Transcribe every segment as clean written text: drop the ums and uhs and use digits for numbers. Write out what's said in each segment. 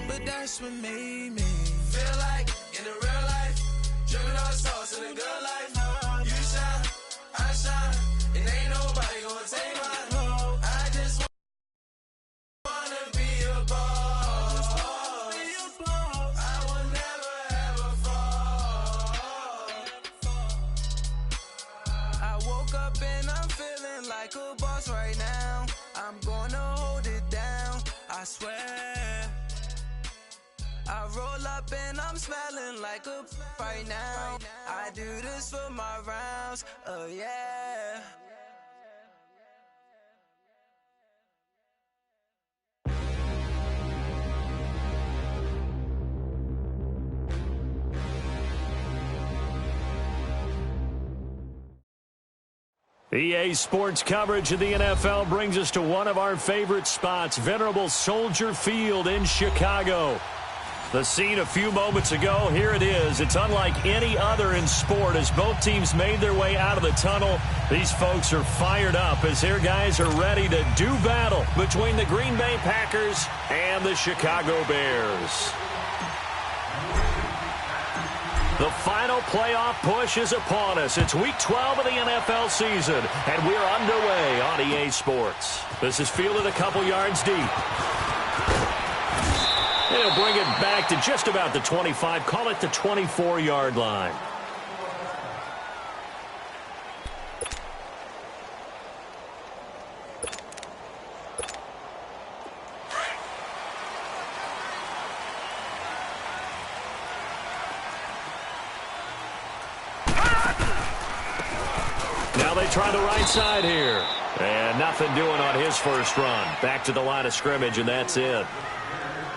but that's what made me feel like in the real life, dripping on sauce in the good life. You shine, I shine, and ain't nobody gonna take mine. I just wanna be a boss. I will never ever fall. I woke up and I'm feeling like a boss right now. I'm gonna hold it down, I swear. I roll up and I'm smelling like a right now. I do this for my rounds, oh yeah. EA Sports coverage of the NFL brings us to one of our favorite spots, venerable Soldier Field in Chicago. The scene a few moments ago, here it is. It's unlike any other in sport as both teams made their way out of the tunnel. These folks are fired up as their guys are ready to do battle between the Green Bay Packers and the Chicago Bears. The final playoff push is upon us. It's Week 12 of the NFL season, and we're underway on EA Sports. This is fielded a couple yards deep. They'll bring it back to just about the 25, call it the 24-yard line. Now they try the right side here. And nothing doing on his first run. Back to the line of scrimmage, and that's it.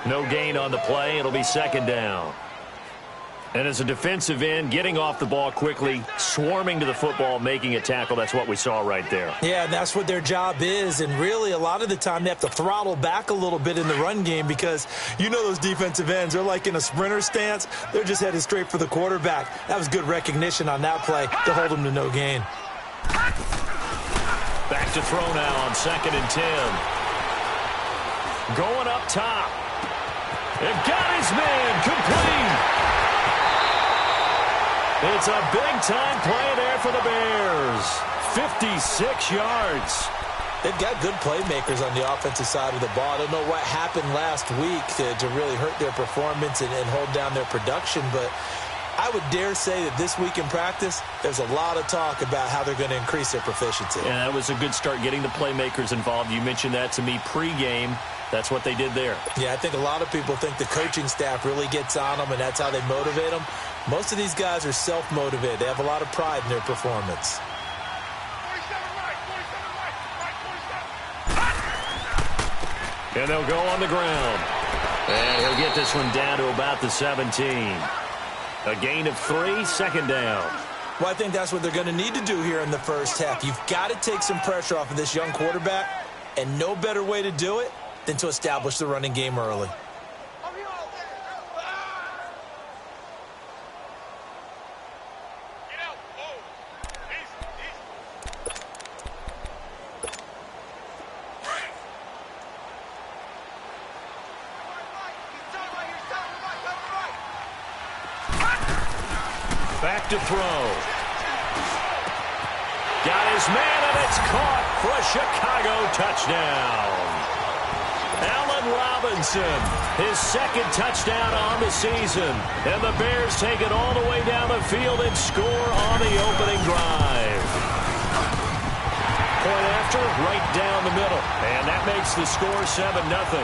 No gain on the play. It'll be second down. And as a defensive end, getting off the ball quickly, swarming to the football, making a tackle, that's what we saw right there. Yeah, and that's what their job is. And really, a lot of the time, they have to throttle back a little bit in the run game because you know those defensive ends, they're like in a sprinter stance. They're just headed straight for the quarterback. That was good recognition on that play to hold them to no gain. Back to throw now on 2nd and 10. Going up top. They've got his man complete. It's a big-time play there for the Bears. 56 yards. They've got good playmakers on the offensive side of the ball. I don't know what happened last week to really hurt their performance and hold down their production, but I would dare say that this week in practice, there's a lot of talk about how they're going to increase their proficiency. Yeah, that was a good start getting the playmakers involved. You mentioned that to me pregame. That's what they did there. Yeah, I think a lot of people think the coaching staff really gets on them, and that's how they motivate them. Most of these guys are self-motivated. They have a lot of pride in their performance. 47 right, 47. And they'll go on the ground. And he'll get this one down to about the 17. A gain of 3, second down. Well, I think that's what they're going to need to do here in the first half. You've got to take some pressure off of this young quarterback, and no better way to do it than to establish the running game early. Back to throw. Got his man, and it's caught for a Chicago touchdown. Allen Robinson, his second touchdown on the season. And the Bears take it all the way down the field and score on the opening drive. Point after, right down the middle. And that makes the score 7-0.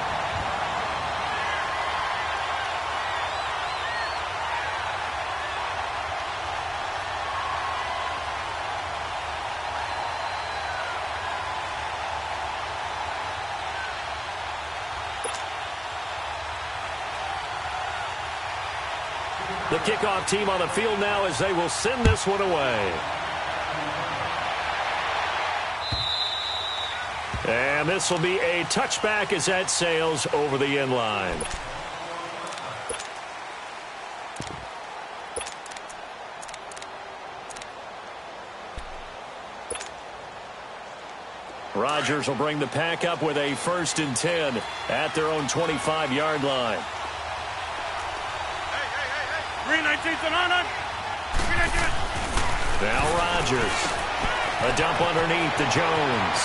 The kickoff team on the field now as they will send this one away. And this will be a touchback as that sails over the end line. Rodgers will bring the pack up with a 1st and 10 at their own 25-yard line. Now Rodgers. A dump underneath to Jones.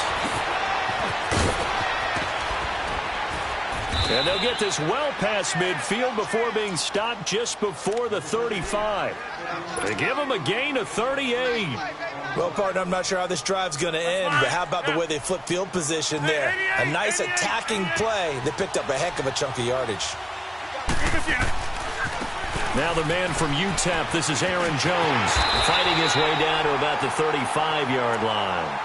And they'll get this well past midfield before being stopped just before the 35. They give them a gain of 38. Well, partner, I'm not sure how this drive's going to end, but how about the way they flip field position there? A nice attacking play. They picked up a heck of a chunk of yardage. Now the man from UTEP, this is Aaron Jones, fighting his way down to about the 35-yard line.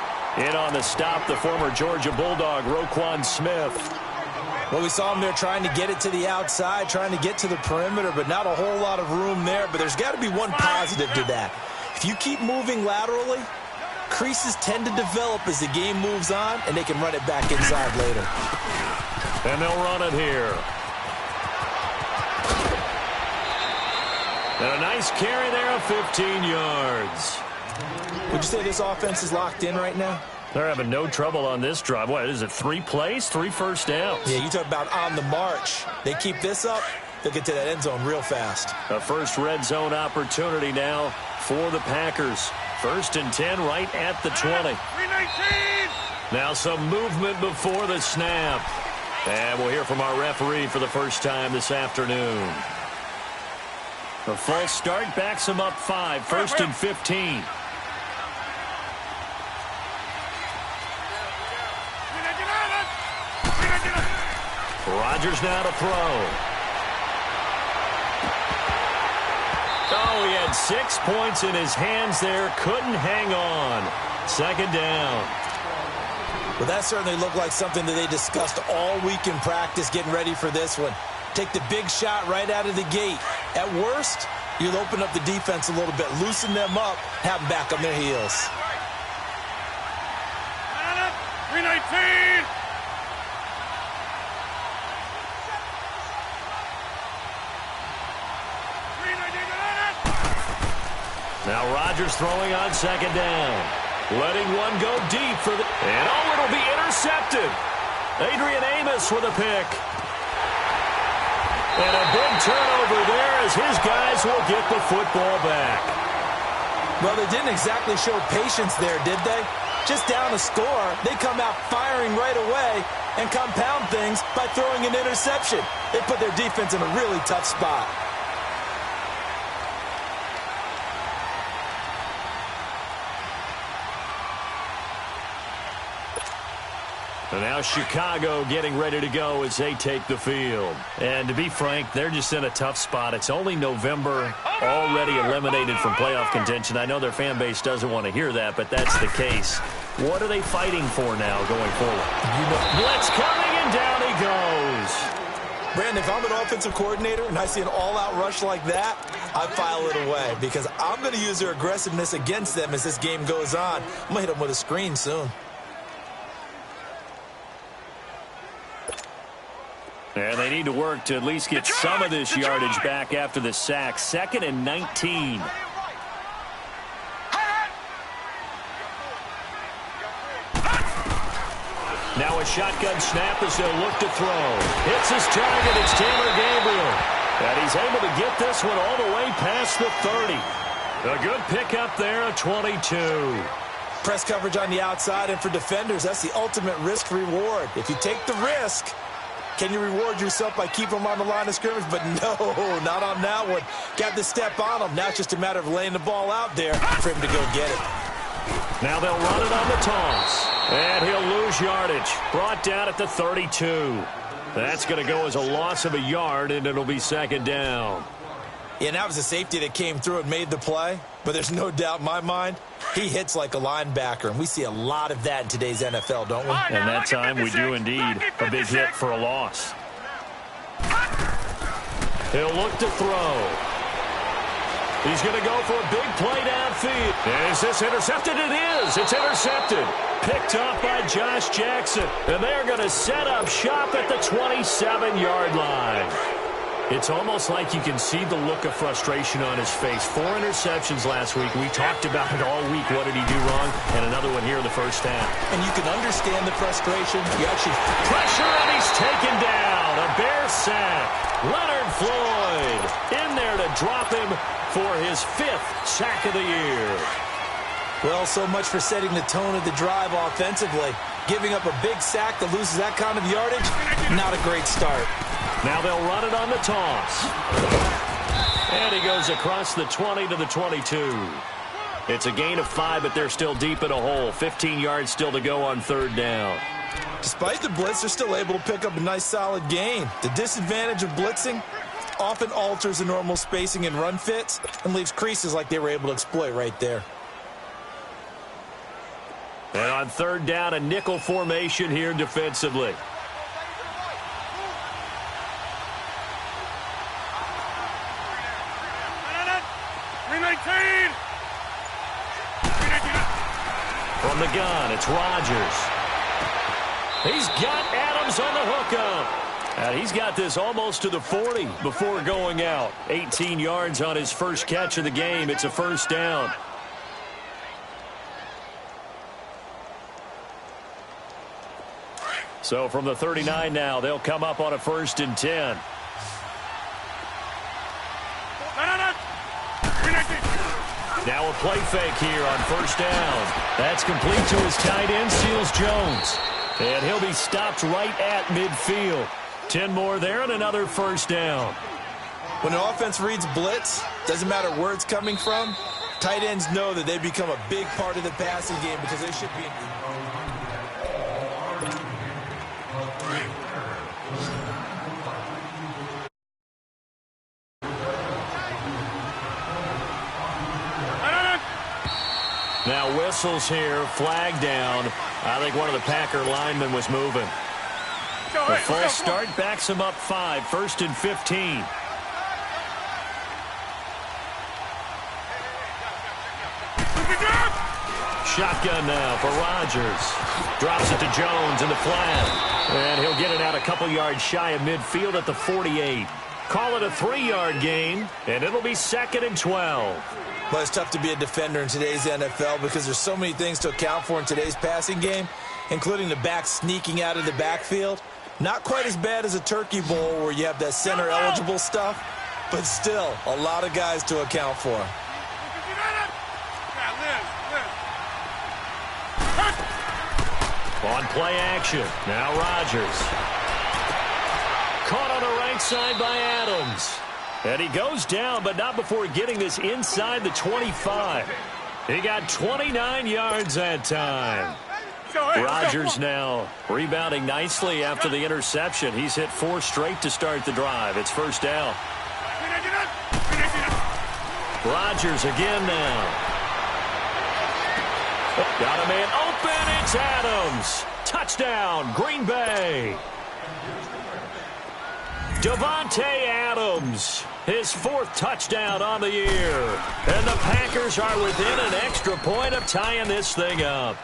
In on the stop, the former Georgia Bulldog, Roquan Smith. Well, we saw him there trying to get it to the outside, trying to get to the perimeter, but not a whole lot of room there. But there's got to be one positive to that. If you keep moving laterally, creases tend to develop as the game moves on, and they can run it back inside later. And they'll run it here. And a nice carry there of 15 yards. Would you say this offense is locked in right now? They're having no trouble on this drive. What is it, 3 plays, 3 first downs? Yeah, you talk about on the march. They keep this up, they'll get to that end zone real fast. A first red zone opportunity now for the Packers. 1st and 10 right at the 20. Now some movement before the snap. And we'll hear from our referee for the first time this afternoon. A false start backs him up 5, 1st and 15. Rodgers now to throw. Oh, he had 6 points in his hands there. Couldn't hang on. 2nd down. Well, that certainly looked like something that they discussed all week in practice getting ready for this one. Take the big shot right out of the gate. At worst, you'll open up the defense a little bit, loosen them up, have them back on their heels. 319. Now Rodgers throwing on 2nd down. Letting one go deep for the... And oh, it'll be intercepted. Adrian Amos with a pick. And a big turnover there as his guys will get the football back. Well, they didn't exactly show patience there, did they? Just down a score, they come out firing right away and compound things by throwing an interception. They put their defense in a really tough spot. And now Chicago getting ready to go as they take the field. And to be frank, they're just in a tough spot. It's only November, already eliminated from playoff contention. I know their fan base doesn't want to hear that, but that's the case. What are they fighting for now going forward? Blitz coming, and down he goes. Brandon, if I'm an offensive coordinator and I see an all-out rush like that, I file it away because I'm going to use their aggressiveness against them as this game goes on. I'm going to hit them with a screen soon. And they need to work to at least get some of this yardage back after the sack. 2nd and 19. Now a shotgun snap as they'll look to throw. Hits his target. It's Taylor Gabriel. And he's able to get this one all the way past the 30. A good pickup there, a 22. Press coverage on the outside, and for defenders, that's the ultimate risk-reward. If you take the risk, can you reward yourself by keeping them on the line of scrimmage? But no, not on that one. Got the step on him. Now it's just a matter of laying the ball out there for him to go get it. Now they'll run it on the toss. And he'll lose yardage. Brought down at the 32. That's going to go as a loss of a yard, and it'll be 2nd down. Yeah, and that was a safety that came through and made the play. But there's no doubt in my mind, he hits like a linebacker. And we see a lot of that in today's NFL, don't we? And that time we do indeed. A big hit for a loss. He'll look to throw. He's going to go for a big play downfield. Is this intercepted? It is. It's intercepted. Picked up by Josh Jackson. And they're going to set up shop at the 27-yard line. It's almost like you can see the look of frustration on his face. 4 interceptions last week. We talked about it all week. What did he do wrong? And another one here in the first half. And you can understand the frustration. You actually pressure, and he's taken down. A Bears sack. Leonard Floyd in there to drop him for his 5th sack of the year. Well, so much for setting the tone of the drive offensively. Giving up a big sack that loses that kind of yardage, not a great start. Now they'll run it on the toss. And he goes across the 20 to the 22. It's a gain of 5, but they're still deep in a hole. 15 yards still to go on 3rd down. Despite the blitz, they're still able to pick up a nice, solid gain. The disadvantage of blitzing often alters the normal spacing and run fits and leaves creases like they were able to exploit right there. And on 3rd down, a nickel formation here defensively. From the gun, it's Rodgers. He's got Adams on the hookup. And he's got this almost to the 40 before going out. 18 yards on his first catch of the game. It's a 1st down. So from the 39 now, they'll come up on a 1st and 10. Now a play fake here on 1st down. That's complete to his tight end, Seals Jones. And he'll be stopped right at midfield. 10 more there and another 1st down. When the offense reads blitz, doesn't matter where it's coming from, tight ends know that they become a big part of the passing game because they should be in. Now whistles here, flag down. I think one of the Packer linemen was moving. The false start backs him up 5, 1st and 15. Shotgun now for Rodgers. Drops it to Jones in the flat. And he'll get it out a couple yards shy of midfield at the 48. Call it a 3-yard gain, and it'll be 2nd and 12. Well, it's tough to be a defender in today's NFL because there's so many things to account for in today's passing game, including the back sneaking out of the backfield. Not quite as bad as a turkey bowl where you have that center-eligible stuff, but still a lot of guys to account for. On play action, now Rodgers. Caught on the right side by Adams. And he goes down, but not before getting this inside the 25. He got 29 yards that time. Rodgers now rebounding nicely after the interception. He's hit 4 straight to start the drive. It's 1st down. Rodgers again now. Got a man open. It's Adams. Touchdown, Green Bay. Davante Adams, his 4th touchdown on the year. And the Packers are within an extra point of tying this thing up.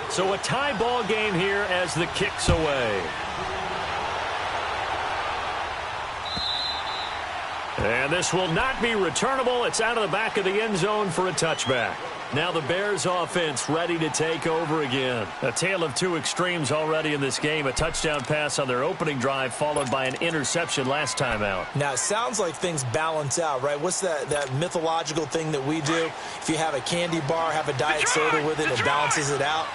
So a tie ball game here as the kick's away. And this will not be returnable. It's out of the back of the end zone for a touchback. Now the Bears offense ready to take over again. A tale of 2 extremes already in this game. A touchdown pass on their opening drive followed by an interception last time out. Now it sounds like things balance out, right? What's that mythological thing that we do? If you have a candy bar, have a diet soda with it, it balances it out.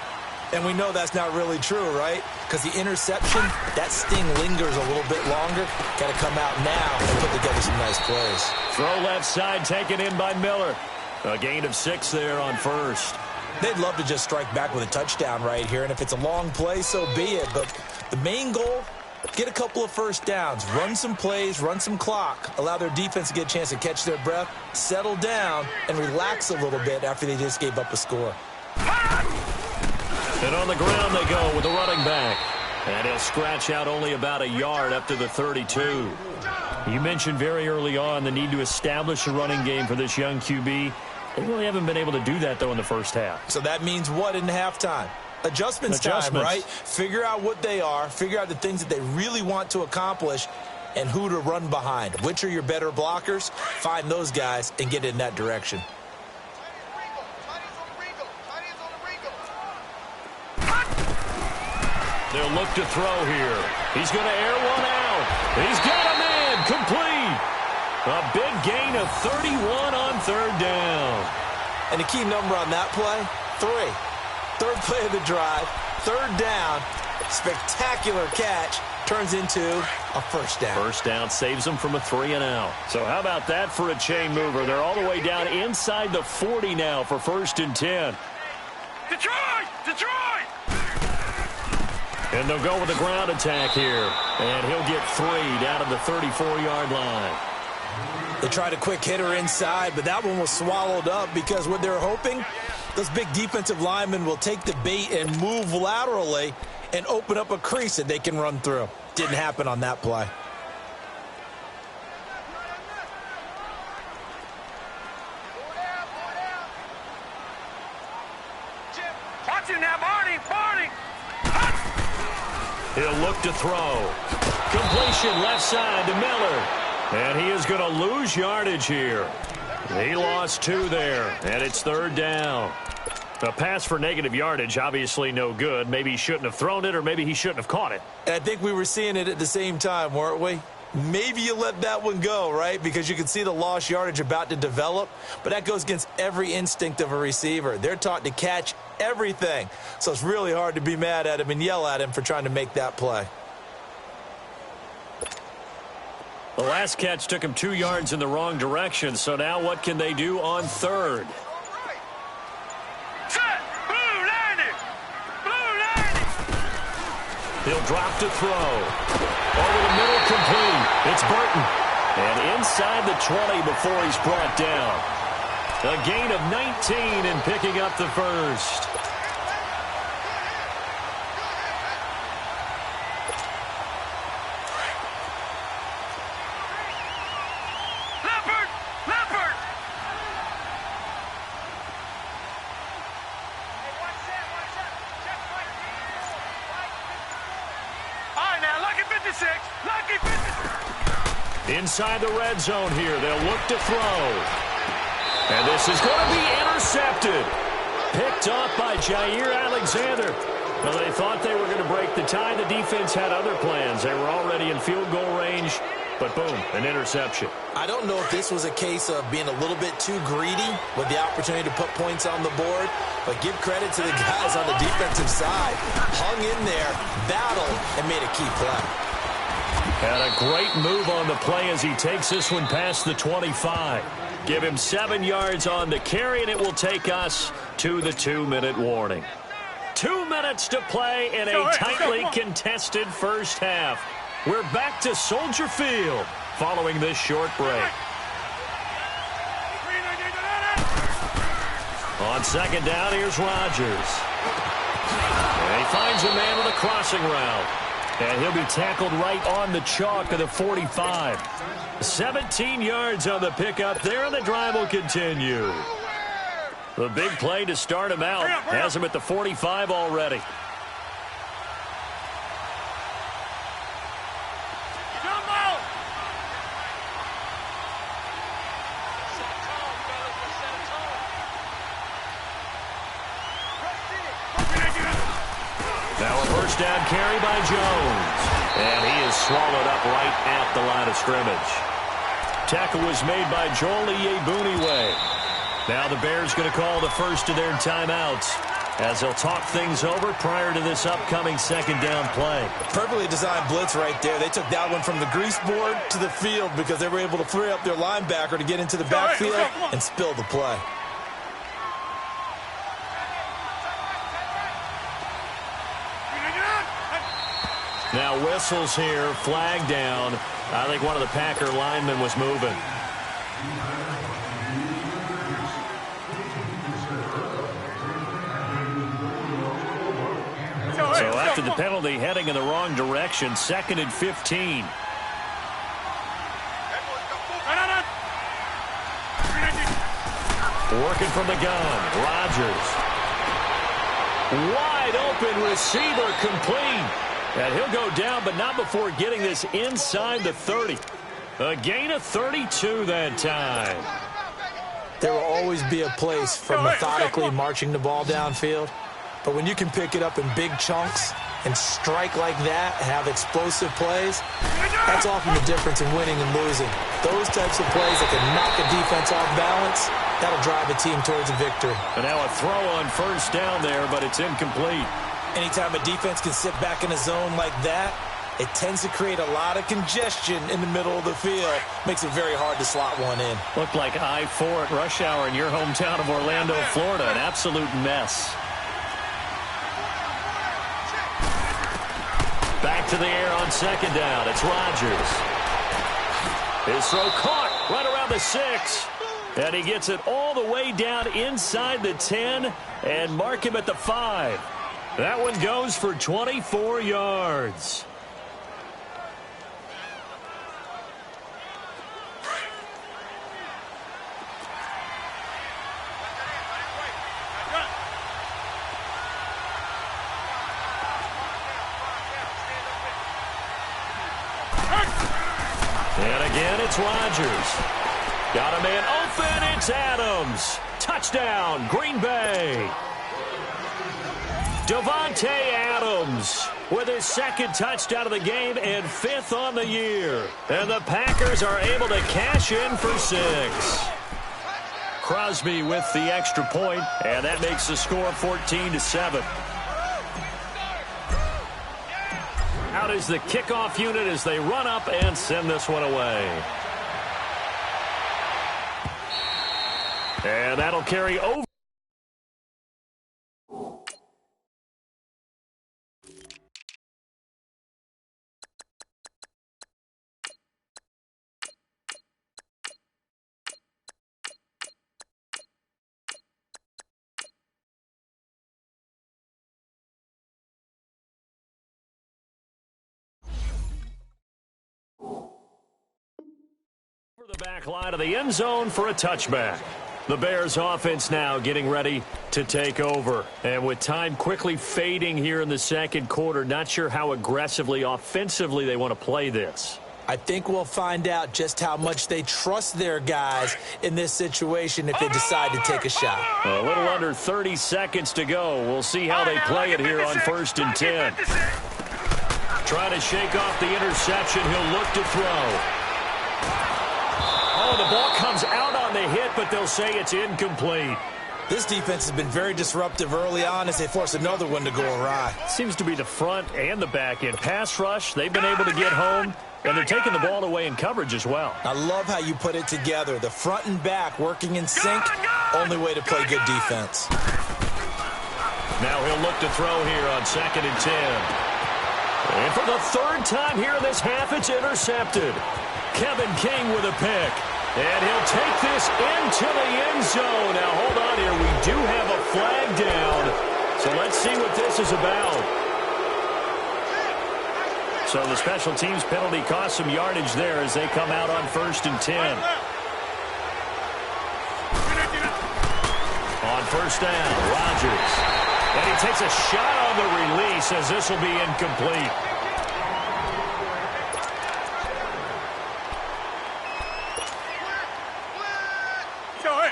And we know that's not really true, right? Because the interception, that sting lingers a little bit longer. Got to come out now and put together some nice plays. Throw left side taken in by Miller. A gain of 6 there on 1st. They'd love to just strike back with a touchdown right here. And if it's a long play, so be it. But the main goal, get a couple of 1st downs. Run some plays, run some clock. Allow their defense to get a chance to catch their breath, settle down, and relax a little bit after they just gave up a score. And on the ground they go with the running back. And he'll scratch out only about a yard up to the 32. You mentioned very early on the need to establish a running game for this young QB. They really haven't been able to do that, though, in the first half. So that means what in halftime? Adjustments time, right? Figure out what they are. Figure out the things that they really want to accomplish and who to run behind. Which are your better blockers? Find those guys and get in that direction. They'll look to throw here. He's going to air one out. He's got a man. Complete. A big gain of 31 on third down. And the key number on that play, 3. Third play of the drive, third down, spectacular catch, turns into a first down. First down saves them from a 3-and-out. So how about that for a chain mover? They're all the way down inside the 40 now for 1st and 10. Detroit! Detroit! And they'll go with a ground attack here. And he'll get 3 down at the 34-yard line. They tried a quick hitter inside, but that one was swallowed up because what they're hoping, those big defensive linemen will take the bait and move laterally and open up a crease that they can run through. Didn't happen on that play. Watch him now, Barney! Barney! He'll look to throw. Completion left side to Miller. And he is going to lose yardage here. He lost 2 there, and it's 3rd down. A pass for negative yardage, obviously no good. Maybe he shouldn't have thrown it, or maybe he shouldn't have caught it. And I think we were seeing it at the same time, weren't we? Maybe you let that one go, right? Because you can see the lost yardage about to develop. But that goes against every instinct of a receiver. They're taught to catch everything. So it's really hard to be mad at him and yell at him for trying to make that play. The last catch took him 2 yards in the wrong direction. So now what can they do on 3rd? Set! Blue landing! Blue landing! He'll drop to throw. Over the middle, complete. It's Burton. And inside the 20 before he's brought down. A gain of 19 and picking up the first. Leopard! Leopard! All right, now, lucky 56. Lucky 56. Inside the red zone here. They'll look to throw. And this is going to be intercepted. Picked up by Jair Alexander. Well, they thought they were going to break the tie. The defense had other plans. They were already in field goal range. But boom, an interception. I don't know if this was a case of being a little bit too greedy with the opportunity to put points on the board, but give credit to the guys on the defensive side. Hung in there, battled, and made a key play. And a great move on the play as he takes this one past the 25. Give him 7 yards on the carry, and it will take us to the 2-minute warning. 2 minutes to play in a tightly contested first half. We're back to Soldier Field following this short break. On 2nd down, here's Rodgers. And he finds a man with a crossing route. And he'll be tackled right on the chalk of the 45. 17 yards on the pickup there, and the drive will continue. The big play to start him out has him at the 45 already. Now a first down carry by Jones. And he is swallowed up right at the line of scrimmage. Tackle was made by Joel Iyiegbuniwe. Now the Bears going to call the first of their timeouts as they'll talk things over prior to this upcoming 2nd down play. Perfectly designed blitz right there. They took that one from the grease board to the field because they were able to free up their linebacker to get into the backfield and spill the play. Now whistles here, flag down. I think one of the Packer linemen was moving. So after the penalty, heading in the wrong direction, 2nd and 15. Working from the gun, Rodgers. Wide open receiver, complete. And he'll go down, but not before getting this inside the 30. A gain of 32 that time. There will always be a place for methodically marching the ball downfield. But when you can pick it up in big chunks and strike like that, have explosive plays, that's often the difference in winning and losing. Those types of plays that can knock a defense off balance, that'll drive a team towards a victory. And now a throw on first down there, but it's incomplete. Anytime a defense can sit back in a zone like that, it tends to create a lot of congestion in the middle of the field. Makes it very hard to slot one in. Looked like I-4 at rush hour in your hometown of Orlando, Florida. An absolute mess. Back to the air on second down. It's Rodgers. His throw caught right around the 6. And he gets it all the way down inside the 10 and mark him at the 5. That one goes for 24 yards. And again, it's Rodgers. Got a man open. It's Adams. Touchdown, Green Bay. Davante Adams with his second touchdown of the game and 5th on the year. And the Packers are able to cash in for 6. Crosby with the extra point, and that makes the score 14-7. Out is the kickoff unit as they run up and send this one away. And that'll carry over. The back line of the end zone for a touchback. The Bears offense now getting ready to take over. And with time quickly fading here in the second quarter, not sure how aggressively, offensively they want to play this. I think we'll find out just how much they trust their guys in this situation if they decide to take a shot. A little under 30 seconds to go. We'll see how they play it here on 1st and 10. Trying to shake off the interception. He'll look to throw. Oh, the ball comes out on the hit, but they'll say it's incomplete. This defense has been very disruptive early on as they force another one to go awry. Seems to be the front and the back end. Pass rush, they've been able to get home, and they're taking the ball away in coverage as well. I love how you put it together. The front and back working in sync, only way to play good defense. Now he'll look to throw here on 2nd and 10. And for the 3rd time here in this half, it's intercepted. Kevin King with a pick. And he'll take this into the end zone. Now, hold on here. We do have a flag down. So let's see what this is about. So the special teams penalty cost some yardage there as they come out on 1st and 10. On 1st down, Rodgers. And he takes a shot on the release as this will be incomplete.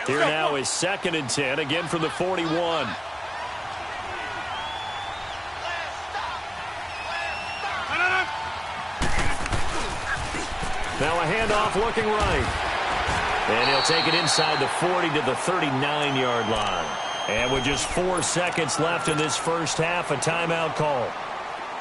Here now is 2nd and 10, again from the 41. Now a handoff looking right. And he'll take it inside the 40 to the 39-yard line. And with just 4 seconds left in this first half, a timeout call.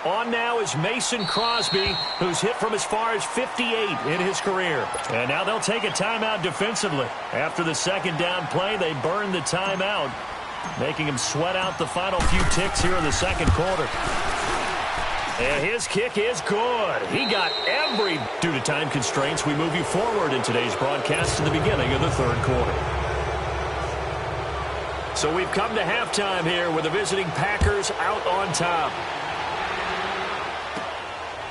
On now is Mason Crosby, who's hit from as far as 58 in his career. And now they'll take a timeout defensively. After the second down play, they burn the timeout, making him sweat out the final few ticks here in the second quarter. And his kick is good. He got every... Due to time constraints, we move you forward in today's broadcast to the beginning of the 3rd quarter. So we've come to halftime here with the visiting Packers out on top.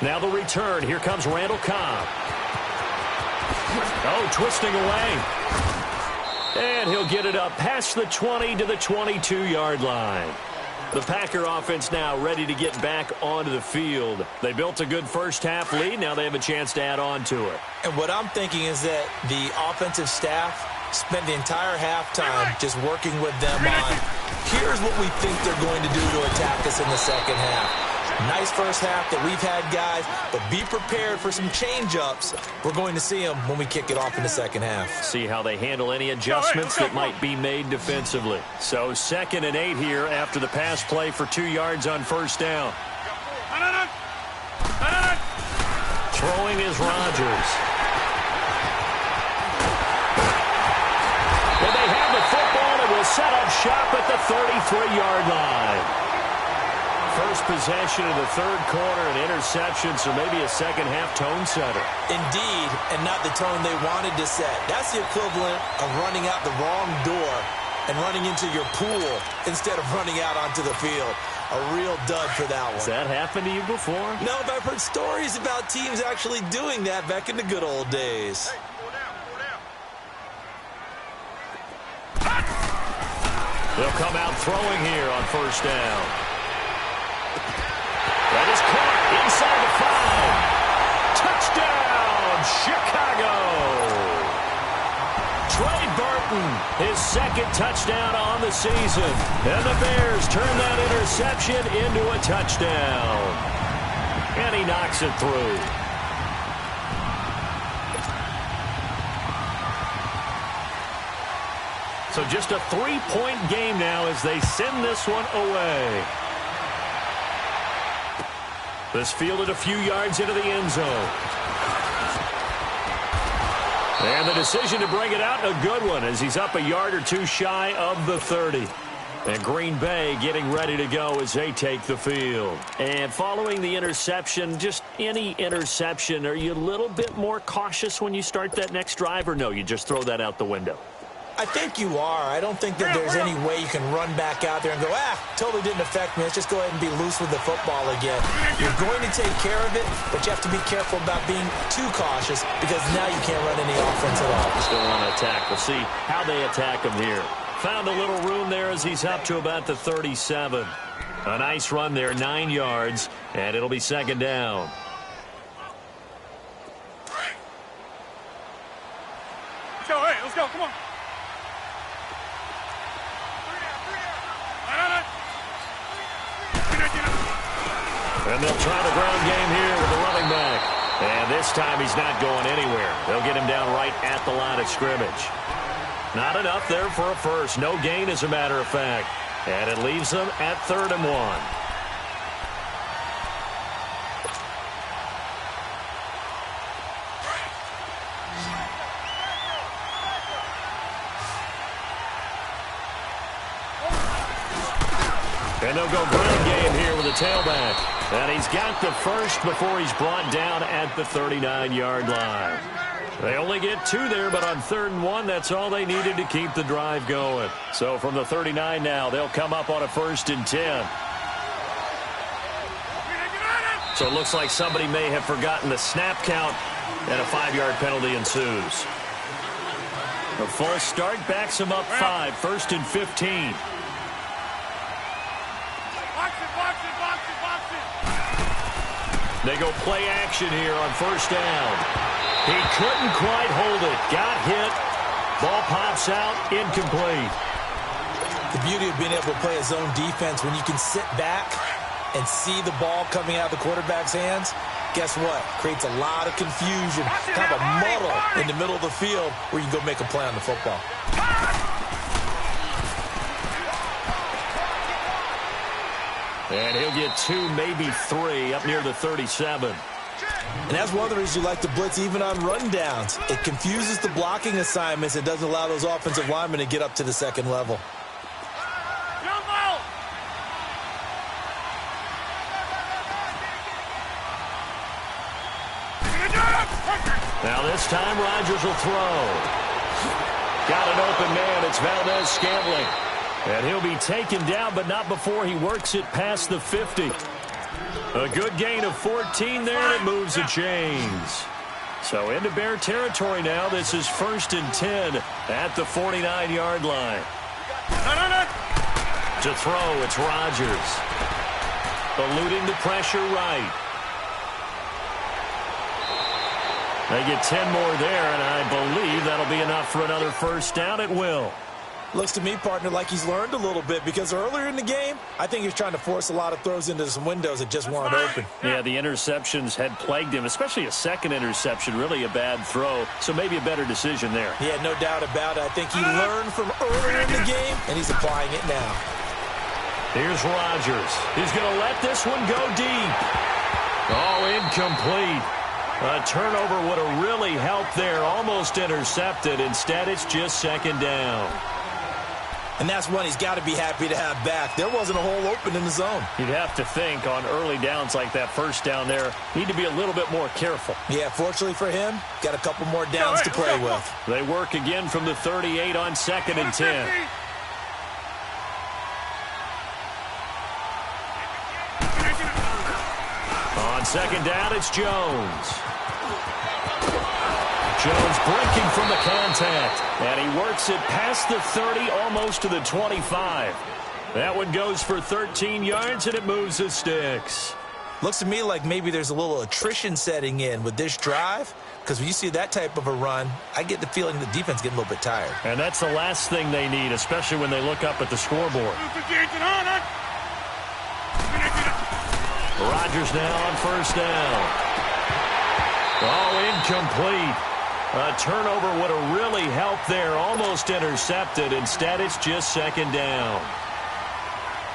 Now the return. Here comes Randall Cobb. Oh, twisting away. And he'll get it up past the 20 to the 22-yard line. The Packer offense now ready to get back onto the field. They built a good first half lead. Now they have a chance to add on to it. And what I'm thinking is that the offensive staff Spent the entire halftime just working with them on, here's what we think they're going to do to attack us in the second half. Nice first half that we've had, guys, but be prepared for some change-ups. We're going to see them when we kick it off in the second half. See how they handle any adjustments that might be made defensively. So 2nd and 8 here after the pass play for 2 yards on first down. Throwing is Rodgers. Well, they have the football and will set up shop at the 33-yard line. First possession of the third quarter, an interception, so maybe a second-half tone setter. Indeed, and not the tone they wanted to set. That's the equivalent of running out the wrong door and running into your pool instead of running out onto the field. A real dud for that one. Has that happened to you before? No, but I've heard stories about teams actually doing that back in the good old days. They'll come out throwing here on first down. That is caught inside the 5. Touchdown, Chicago! Trey Burton, his second touchdown on the season. And the Bears turn that interception into a touchdown. And he knocks it through. So just a 3-point game now as they send this one away. This fielded a few yards into the end zone. And the decision to bring it out, a good one, as he's up a yard or two shy of the 30. And Green Bay getting ready to go as they take the field. And following the interception, just any interception, are you a little bit more cautious when you start that next drive, or no, you just throw that out the window? I think you are. I don't think that there's any way you can run back out there and go, totally didn't affect me. Let's just go ahead and be loose with the football again. You're going to take care of it, but you have to be careful about being too cautious because now you can't run any offense at all. Still want to attack. We'll see how they attack him here. Found a little room there as he's up to about the 37. A nice run there, 9 yards, and it'll be second down. Let's go, hey, let's go, come on. And they'll try the ground game here with the running back. And this time he's not going anywhere. They'll get him down right at the line of scrimmage. Not enough there for a first. No gain, as a matter of fact. And it leaves them at 3rd and 1. And they'll go ground game here with a tailback. And he's got the first before he's brought down at the 39-yard line. They only get 2 there, but on 3rd and 1, that's all they needed to keep the drive going. So from the 39 now, they'll come up on a 1st and 10. So it looks like somebody may have forgotten the snap count, and a 5-yard penalty ensues. A false start backs him up 5, 1st and 15. They go play action here on first down. He couldn't quite hold it. Got hit. Ball pops out. Incomplete. The beauty of being able to play a zone defense when you can sit back and see the ball coming out of the quarterback's hands, guess what? Creates a lot of confusion, kind of a muddle in the middle of the field where you can go make a play on the football. And he'll get 2, maybe 3 up near the 37. And that's one of the reasons you like to blitz even on rundowns. It confuses the blocking assignments. It doesn't allow those offensive linemen to get up to the second level. Now this time Rodgers will throw. Got an open man. It's Valdez-Scantling. And he'll be taken down, but not before he works it past the 50. A good gain of 14 there, and it moves the chains. So into Bear territory now. This is 1st and 10 at the 49-yard line. To throw, it's Rodgers. Eluding the pressure right. They get 10 more there, and I believe that'll be enough for another first down. It will. Looks to me, partner, like he's learned a little bit, because earlier in the game, I think he was trying to force a lot of throws into some windows that just weren't open. Yeah, the interceptions had plagued him, especially a second interception, really a bad throw, so maybe a better decision there. Yeah, no doubt about it. I think he learned from earlier in the game, and he's applying it now. Here's Rodgers. He's going to let this one go deep. Oh, incomplete. A turnover would have really helped there, almost intercepted. Instead, it's just second down. And that's one he's got to be happy to have back. There wasn't a hole open in the zone. You'd have to think on early downs like that first down there, need to be a little bit more careful. Yeah, fortunately for him, got a couple more downs to play with. They work again from the 38 on 2nd and 10. On second down, it's Jones. Jones breaking from the contact, and he works it past the 30, almost to the 25. That one goes for 13 yards, and it moves the sticks. Looks to me like maybe there's a little attrition setting in with this drive, because when you see that type of a run, I get the feeling the defense getting a little bit tired. And that's the last thing they need, especially when they look up at the scoreboard. Rodgers now on first down. Oh, incomplete. A turnover would have really helped there. Almost intercepted. Instead, it's just second down.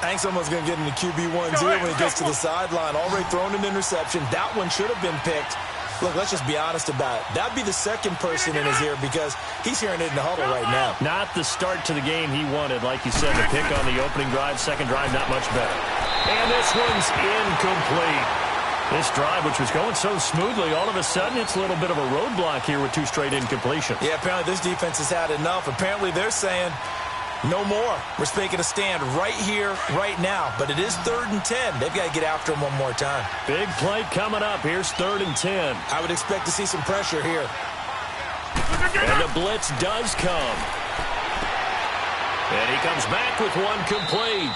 I think someone's going to get into QB1's ear when he gets to the sideline. Already thrown an interception. That one should have been picked. Look, let's just be honest about it. That'd be the second person in his ear because he's hearing it in the huddle right now. Not the start to the game he wanted. Like you said, the pick on the opening drive, second drive, not much better. And this one's incomplete. This drive, which was going so smoothly, all of a sudden it's a little bit of a roadblock here with two straight incompletions. Yeah, apparently this defense has had enough. Apparently they're saying no more. We're making a stand right here, right now. But it is 3rd and 10. They've got to get after him one more time. Big play coming up. Here's 3rd and 10. I would expect to see some pressure here. And the blitz does come. And he comes back with one complete.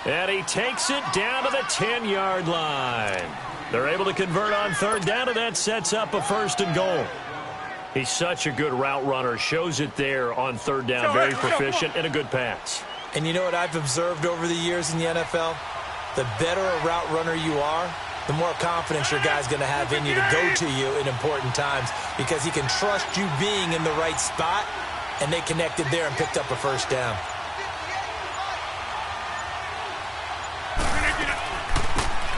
And he takes it down to the 10-yard line. They're able to convert on 3rd down, and that sets up a 1st and goal. He's such a good route runner. Shows it there on 3rd down. Very proficient and a good pass. And you know what I've observed over the years in the NFL? The better a route runner you are, the more confidence your guy's going to have in you to go to you in important times because he can trust you being in the right spot, and they connected there and picked up a 1st down.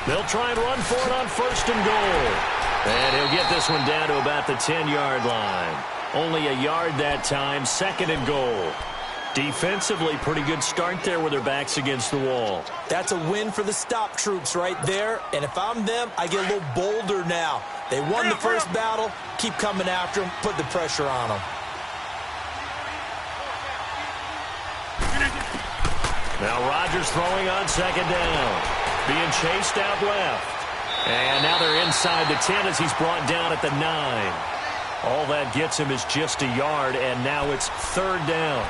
They'll try and run for it on 1st and goal. And he'll get this one down to about the 10-yard line. Only a yard that time, 2nd and goal. Defensively, pretty good start there with their backs against the wall. That's a win for the stop troops right there. And if I'm them, I get a little bolder now. They won the first battle. Keep coming after them. Put the pressure on them. Now Rodgers throwing on 2nd down. Being chased out left. And now they're inside the 10 as he's brought down at the 9. All that gets him is just a yard, and now it's 3rd down.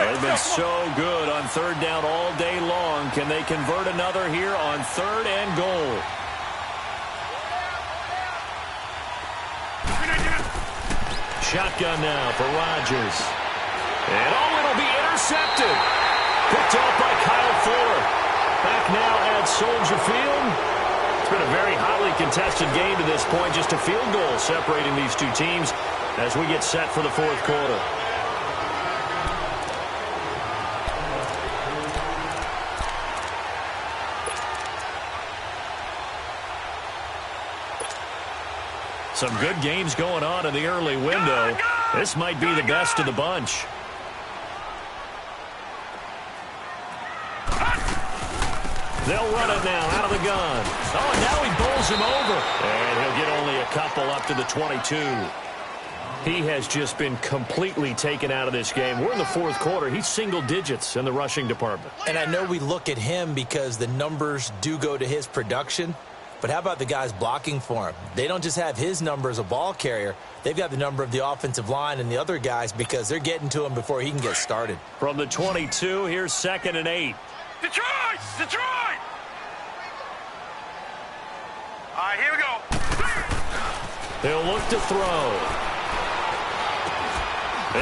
They've been so good on 3rd down all day long. Can they convert another here on 3rd and goal? Shotgun now for Rodgers. And it'll be intercepted. Picked off by Kyle Fuller. Back now at Soldier Field. It's been a very highly contested game to this point. Just a field goal separating these two teams as we get set for the 4th quarter. Some good games going on in the early window. This might be the best of the bunch. They'll run it now out of the gun. Oh, and now he bowls him over. And he'll get only a couple up to the 22. He has just been completely taken out of this game. We're in the 4th quarter. He's single digits in the rushing department. And I know we look at him because the numbers do go to his production. But how about the guys blocking for him? They don't just have his number as a ball carrier. They've got the number of the offensive line and the other guys because they're getting to him before he can get started. From the 22, here's 2nd and 8. Detroit! Detroit! right, here we go. He'll look to throw.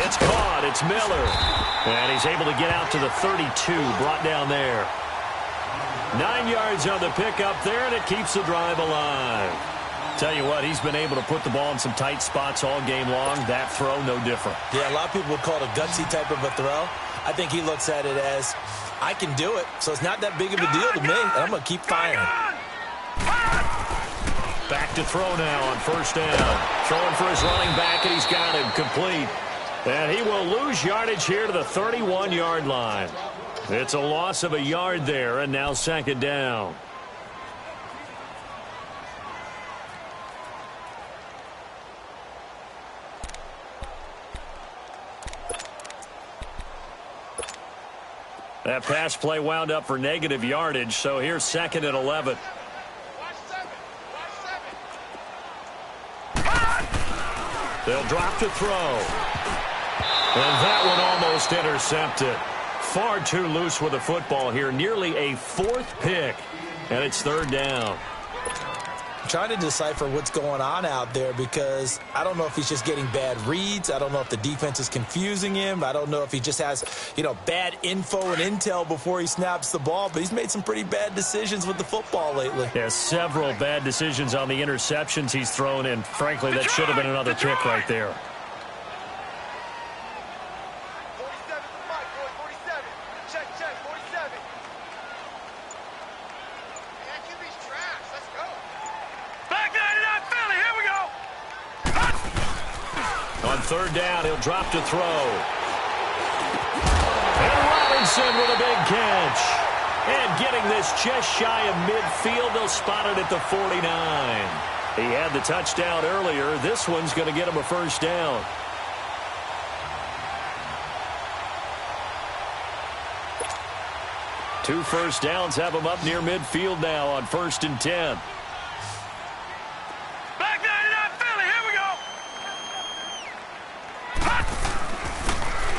It's caught. It's Miller. And he's able to get out to the 32, brought down there. 9 yards on the pickup there, and it keeps the drive alive. Tell you what, he's been able to put the ball in some tight spots all game long. That throw, no different. Yeah, a lot of people would call it a gutsy type of a throw. I think he looks at it as, I can do it, so it's not that big of a deal to me, and I'm going to keep firing. Back to throw now on first down. Throwing for his running back, and he's got him complete. And he will lose yardage here to the 31-yard line. It's a loss of a yard there, and now second down. That pass play wound up for negative yardage, so here's second and 11. They'll drop to throw. And that one almost intercepted. Far too loose with the football here. Nearly a fourth pick. And it's third down. I'm trying to decipher what's going on out there because I don't know if he's just getting bad reads. I don't know if the defense is confusing him. I don't know if he just has, bad info and intel before he snaps the ball. But he's made some pretty bad decisions with the football lately. Yeah, several bad decisions on the interceptions he's thrown. And frankly, that should have been another pick right there. 47 for Mike, boy, 47. Check, 47. Man, QB's trash. Let's go. Back 99 Philly, here we go. On third down, he'll drop to throw. And Robinson with a big catch. And getting this just shy of midfield, they'll spot it at the 49. He had the touchdown earlier. This one's going to get him a first down. Two first downs have him up near midfield now on 1st and 10. Back 99 Philly, here we go.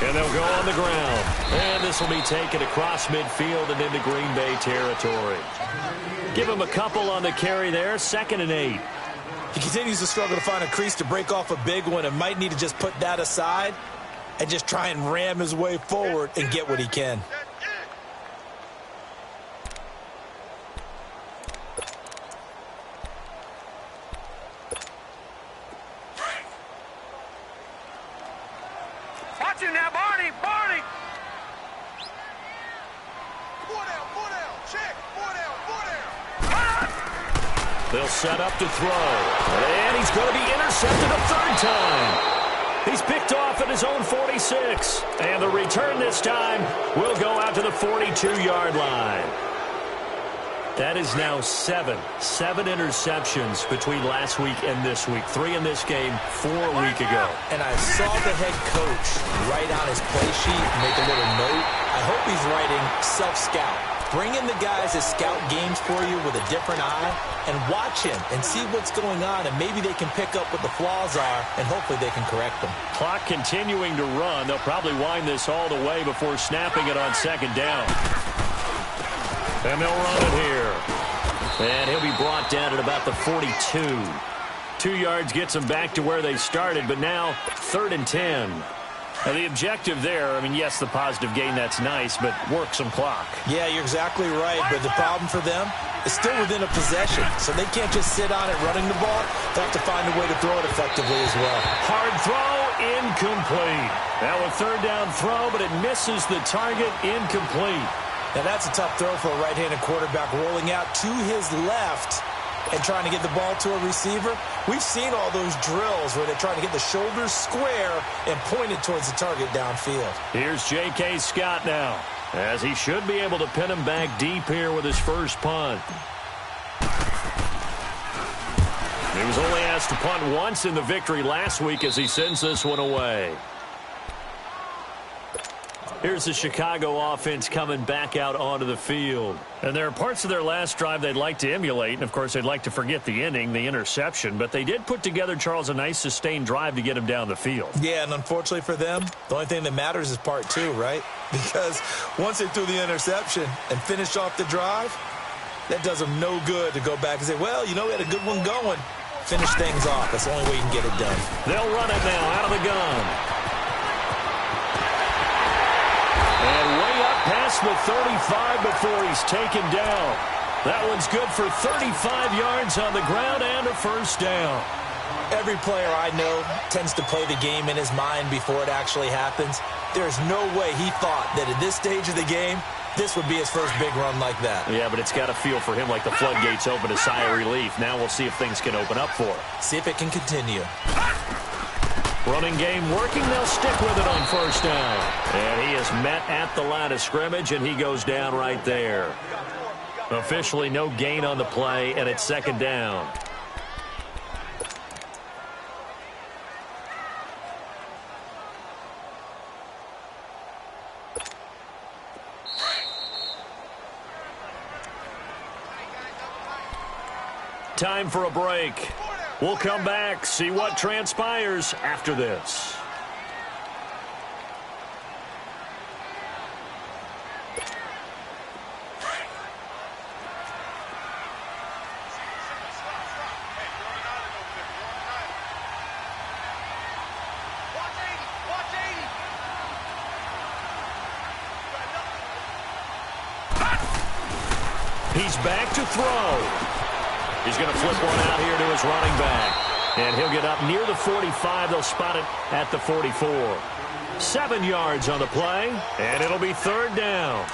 And they'll go on the ground. And this will be taken across midfield and into Green Bay territory. Give him a couple on the carry there. 2nd and 8. He continues to struggle to find a crease to break off a big one and might need to just put that aside and just try and ram his way forward and get what he can. Watch him now, Barney. Four down. Check. Four down. They'll set up to throw. And he's going to be intercepted a third time. He's picked off at his own 46. And the return this time will go out to the 42-yard line. That is now 7 interceptions between last week and this week. 3 in this game, 4 a week ago. And I saw the head coach write on his play sheet, make a little note. I hope he's writing self-scout. Bring in the guys that scout games for you with a different eye and watch him and see what's going on, and maybe they can pick up what the flaws are, and hopefully they can correct them. Clock continuing to run. They'll probably wind this all the way before snapping it on second down. And they'll run it here. And he'll be brought down at about the 42. 2 yards gets them back to where they started, but now 3rd and 10. Now the objective there, yes, the positive gain, that's nice, but work some clock. Yeah, you're exactly right, but the problem for them is still within a possession, so they can't just sit on it running the ball. They'll have to find a way to throw it effectively as well. Hard throw, incomplete. Now a third down throw, but it misses the target, incomplete. Now that's a tough throw for a right-handed quarterback, rolling out to his left and trying to get the ball to a receiver. We've seen all those drills where they're trying to get the shoulders square and point it towards the target downfield. Here's J.K. Scott now, as he should be able to pin him back deep here with his first punt. He was only asked to punt once in the victory last week as he sends this one away. Here's the Chicago offense coming back out onto the field. And there are parts of their last drive they'd like to emulate. And, of course, they'd like to forget the ending, the interception. But they did put together, Charles, a nice sustained drive to get him down the field. Yeah, and unfortunately for them, the only thing that matters is part 2, right? Because once they threw the interception and finished off the drive, That does them no good to go back and say, well, you know, we had a good one going. Finish things off. That's the only way you can get it done. They'll run it now out of the gun. And way up past the 35 before he's taken down. That one's good for 35 yards on the ground and a first down. Every player I know tends to play the game in his mind before it actually happens. There's no way he thought that at this stage of the game, this would be his first big run like that. Yeah, but it's got to feel for him like the floodgates open, a sigh of relief. Now we'll see if things can open up for him. See if it can continue. Running game working. They'll stick with it on first down. And he is met at the line of scrimmage, and he goes down right there. Officially no gain on the play, and it's second down. Time for a break. We'll come back, see what transpires after this. He's back to throw. He's going to flip one out here to his running back. And he'll get up near the 45. They'll spot it at the 44. 7 yards on the play, and it'll be third down.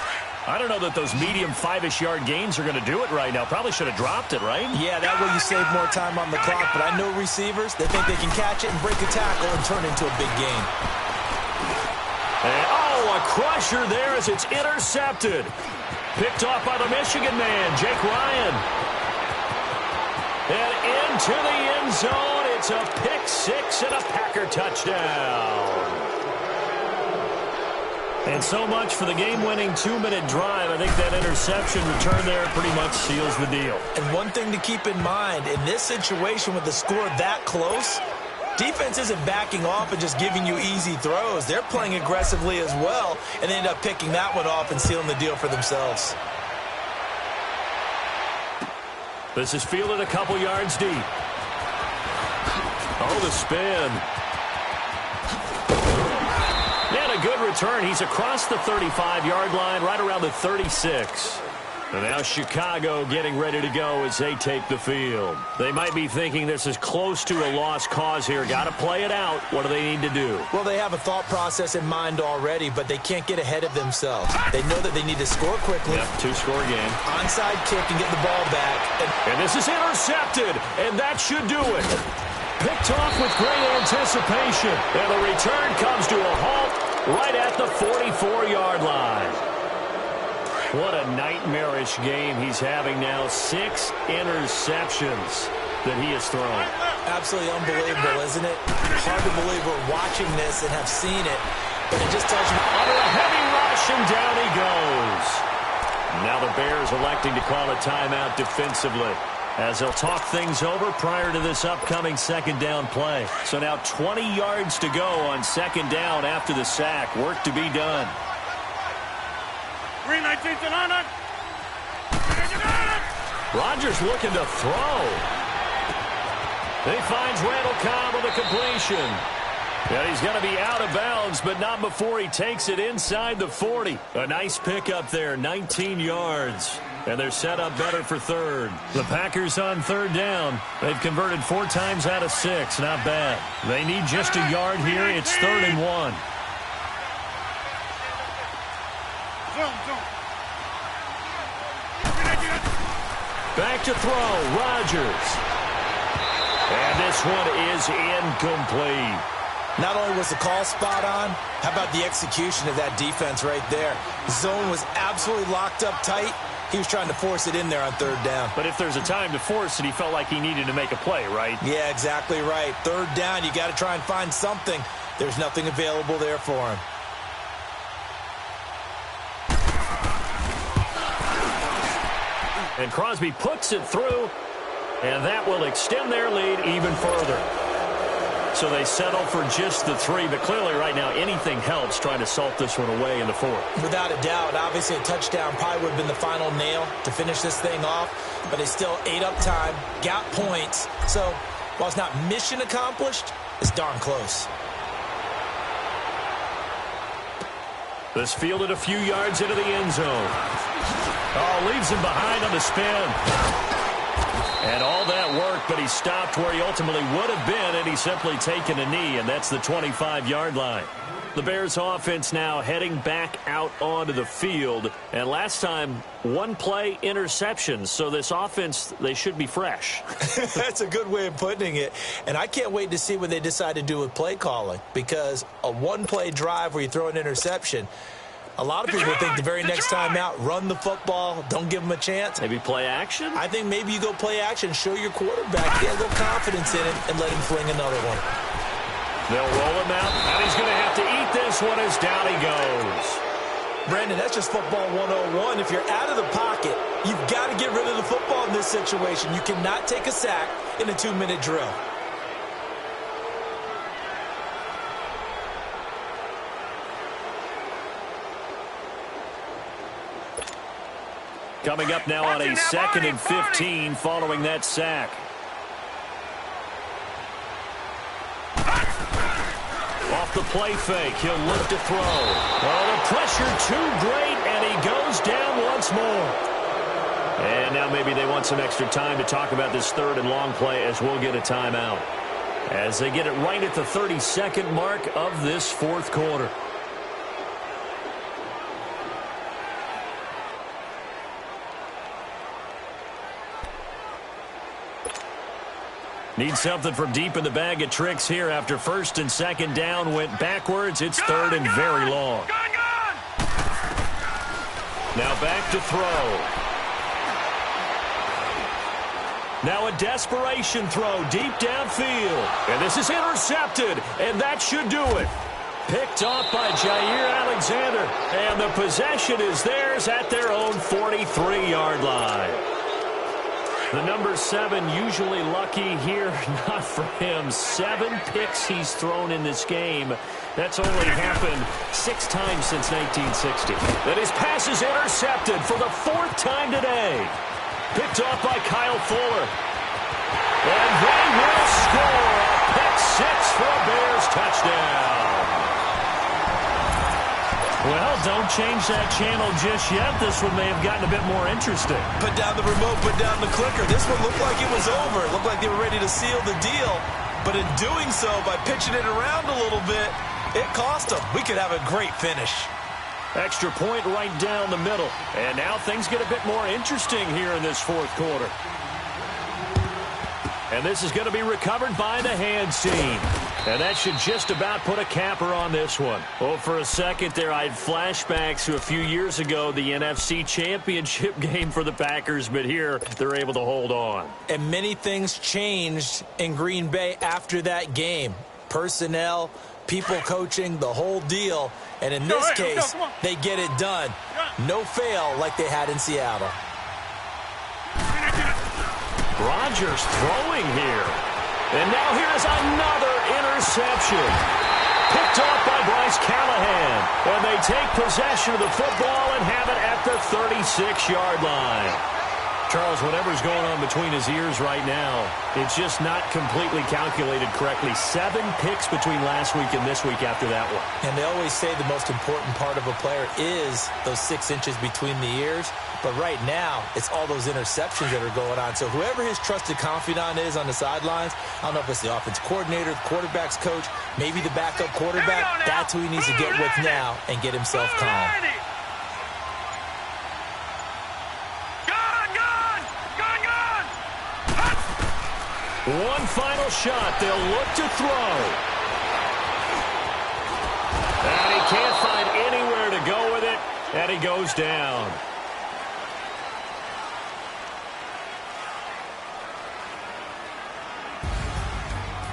I don't know that those medium 5-ish yard gains are going to do it right now. Probably should have dropped it, right? Yeah, that way you save more time on the clock. But I know receivers, they think they can catch it and break a tackle and turn into a big gain. And, a crusher there as it's intercepted. Picked off by the Michigan man, Jake Ryan. And into the end zone. It's a pick six and a Packer touchdown. And so much for the game-winning 2-minute drive. I think that interception return there pretty much seals the deal. And one thing to keep in mind, in this situation with the score that close, defense isn't backing off and just giving you easy throws. They're playing aggressively as well, and they end up picking that one off and sealing the deal for themselves. This is fielded a couple yards deep. Oh, the spin. And a good return. He's across the 35-yard line, right around the 36. And now Chicago getting ready to go as they take the field. They might be thinking this is close to a lost cause here. Got to play it out. What do they need to do? Well, they have a thought process in mind already, but they can't get ahead of themselves. They know that they need to score quickly. Yep, two-score game. Onside kick and get the ball back. And this is intercepted, and that should do it. Picked off with great anticipation. And the return comes to a halt right at the 44-yard line. What a nightmarish game he's having now. 6 interceptions that he has thrown. Absolutely unbelievable, isn't it? Hard to believe we're watching this and have seen it, but it just tells you. Under a heavy rush, and down he goes. Now the Bears electing to call a timeout defensively, as they'll talk things over prior to this upcoming second down play. So now 20 yards to go on second down after the sack. Work to be done. Rodgers looking to throw. He finds Randall Cobb with a completion. And he's going to be out of bounds, but not before he takes it inside the 40. A nice pickup there, 19 yards. And they're set up better for third. The Packers on third down. They've converted 4 times out of 6. Not bad. They need just a yard here. It's 3rd and 1. Back to throw, Rodgers. And this one is incomplete. Not only was the call spot on, how about the execution of that defense right there? The zone was absolutely locked up tight. He was trying to force it in there on third down. But if there's a time to force it, he felt like he needed to make a play, right? Yeah, exactly right. Third down, you got to try and find something. There's nothing available there for him. And Crosby puts it through, and that will extend their lead even further. So they settle for just the 3, but clearly right now anything helps trying to salt this one away in the 4th. Without a doubt, obviously a touchdown probably would have been the final nail to finish this thing off, but they still ate up time, got points. So while it's not mission accomplished, it's darn close. This fielded a few yards into the end zone. Oh, leaves him behind on the spin. And all that work, but he stopped where he ultimately would have been, and he's simply taken a knee, and that's the 25-yard line. The Bears offense now heading back out onto the field. And last time, 1 play interception. So this offense, they should be fresh. That's a good way of putting it. And I can't wait to see what they decide to do with play calling, because a 1-play drive where you throw an interception, a lot of people think the very next time out, run the football, don't give them a chance. Maybe play action? I think maybe you go play action, show your quarterback, get a little confidence in it, and let him fling another one. They'll roll him out, and he's going to have to eat this one as down he goes. Brandon, that's just football 101. If you're out of the pocket, you've got to get rid of the football in this situation. You cannot take a sack in a 2-minute drill. Coming up now on a 2nd and 15 following that sack. Off the play fake, he'll look to throw. Oh, the pressure too great, and he goes down once more. And now maybe they want some extra time to talk about this 3rd and long play, as we'll get a timeout. As they get it right at the 32nd mark of this 4th quarter. Need something from deep in the bag of tricks here after 1st and 2nd down went backwards. It's 3rd and very long. Now back to throw. Now a desperation throw deep downfield. And this is intercepted, and that should do it. Picked off by Jair Alexander. And the possession is theirs at their own 43-yard line. The number 7 usually lucky here, not for him. 7 picks he's thrown in this game. That's only happened 6 times since 1960. And his pass is intercepted for the 4th time today. Picked off by Kyle Fuller. And they will score a pick 6 for a Bears touchdown. Well, don't change that channel just yet. This one may have gotten a bit more interesting. Put down the remote, put down the clicker. This one looked like it was over. It looked like they were ready to seal the deal. But in doing so, by pitching it around a little bit, it cost them. We could have a great finish. Extra point right down the middle. And now things get a bit more interesting here in this 4th quarter. And this is going to be recovered by the hands team. And that should just about put a capper on this one. Oh, for a second there, I had flashbacks to a few years ago, the NFC Championship game for the Packers, but here they're able to hold on. And many things changed in Green Bay after that game. Personnel, people coaching, the whole deal. And in this case, they get it done. No fail like they had in Seattle. Rodgers throwing here. And now here's another interception. Picked off by Bryce Callahan. And they take possession of the football and have it at the 36-yard line. Charles, whatever's going on between his ears right now, it's just not completely calculated correctly. 7 picks between last week and this week after that one. And they always say the most important part of a player is those 6 inches between the ears. But right now, it's all those interceptions that are going on. So whoever his trusted confidant is on the sidelines, I don't know if it's the offense coordinator, the quarterback's coach, maybe the backup quarterback, that's who he needs to get with now and get himself calm. One final shot. They'll look to throw. And he can't find anywhere to go with it, and he goes down.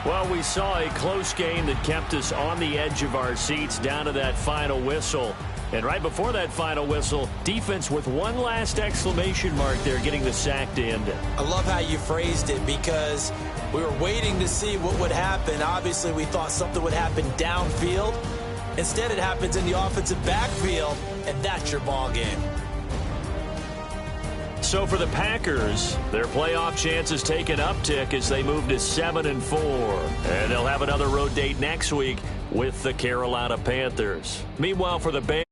Well, we saw a close game that kept us on the edge of our seats down to that final whistle. And right before that final whistle, defense with one last exclamation mark there, getting the sack to end it. I love how you phrased it, because We were waiting to see what would happen. Obviously, we thought something would happen downfield. Instead, it happens in the offensive backfield, and that's your ball game. So for the Packers, their playoff chances take an uptick as they move to 7-4. And they'll have another road date next week with the Carolina Panthers. Meanwhile, for the Bears,